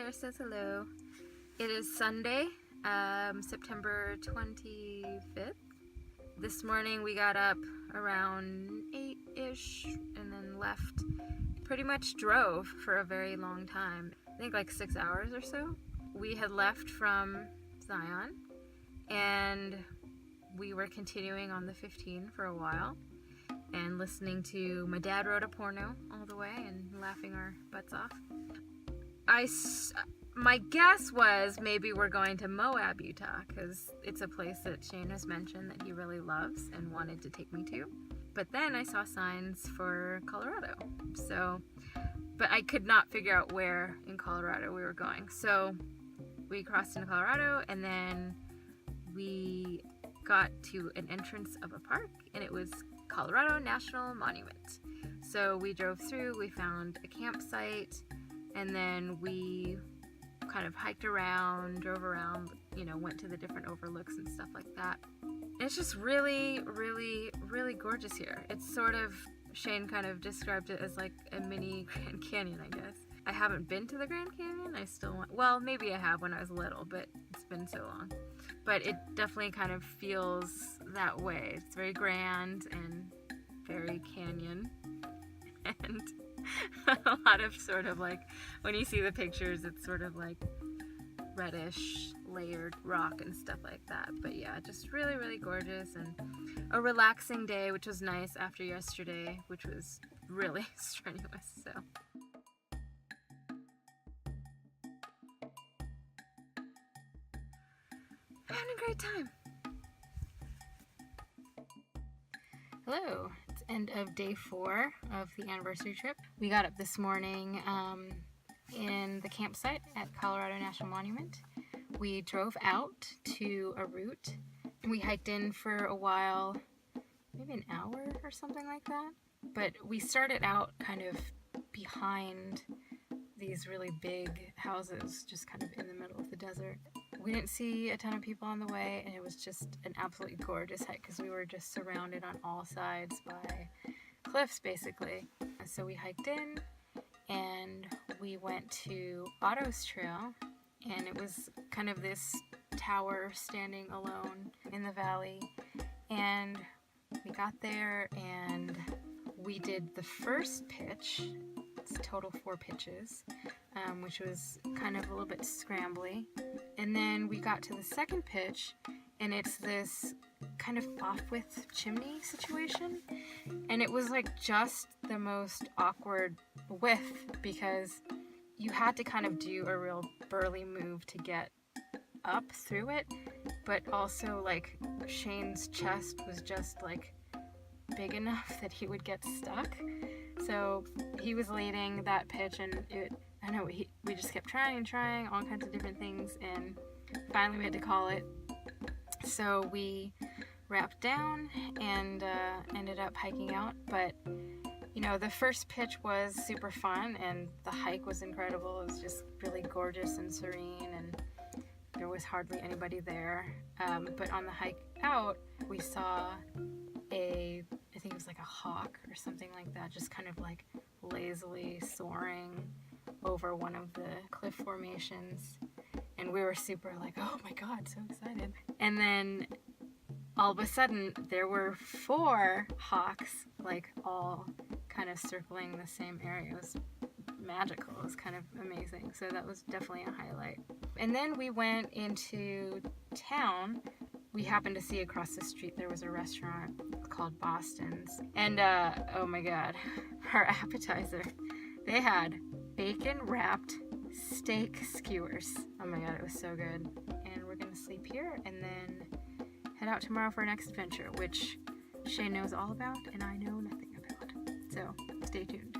there says hello. It is Sunday, September 25th. This morning we got up around 8-ish and then left. Pretty much drove for a very long time. I think like 6 hours or so. We had left from Zion and we were continuing on the 15 for a while and listening to My Dad Wrote a Porno all the way and laughing our butts off. My guess was maybe we're going to Moab, Utah, because it's a place that Shane has mentioned that he really loves and wanted to take me to. But then I saw signs for Colorado. But I could not figure out where in Colorado we were going. So we crossed into Colorado and then we got to an entrance of a park and it was Colorado National Monument. So we drove through, we found a campsite, and then we kind of hiked around, drove around, went to the different overlooks and stuff like that. And it's just really, really, really gorgeous here. It's sort of, Shane kind of described it as like a mini Grand Canyon, I guess. I haven't been to the Grand Canyon. I still want, well, maybe I have when I was little, but it's been so long. But it definitely kind of feels that way. It's very grand and very canyon. And a lot of sort of like, when you see the pictures, it's sort of like reddish, layered rock and stuff like that. But yeah, just really, really gorgeous and a relaxing day, which was nice after yesterday, which was really strenuous, so. Having a great time. Hello, it's end of day 4 of the anniversary trip. We got up this morning in the campsite at Colorado National Monument. We drove out to a route. We hiked in for a while, maybe an hour or something like that. But we started out kind of behind these really big houses, just kind of in the middle of the desert. We didn't see a ton of people on the way, and it was just an absolutely gorgeous hike because we were just surrounded on all sides by cliffs, basically. So we hiked in, and we went to Otto's Trail, and it was kind of this tower standing alone in the valley. And we got there, and we did the first pitch. It's total 4 pitches, which was kind of a little bit scrambly. And then we got to the second pitch, and it's this kind of off-width chimney situation. And it was like just the most awkward width because you had to kind of do a real burly move to get up through it. But also like Shane's chest was just like big enough that he would get stuck. So he was leading that pitch, and we just kept trying all kinds of different things, and finally we had to call it. So we wrapped down and ended up hiking out. But the first pitch was super fun, and the hike was incredible. It was just really gorgeous and serene, and there was hardly anybody there. But on the hike out, we saw I think it was like a hawk or something like that, just kind of like lazily soaring over one of the cliff formations. And we were super like, oh my God, so excited. And then all of a sudden there were 4 hawks, like all kind of circling the same area. It was magical. It was kind of amazing. So that was definitely a highlight. And then we went into town. We happened to see across the street there was a restaurant called Boston's. And oh my God, our appetizer, they had bacon wrapped steak skewers. Oh my God, it was so good. And we're gonna sleep here and then head out tomorrow for our next adventure, which Shane knows all about and I know nothing about. So stay tuned.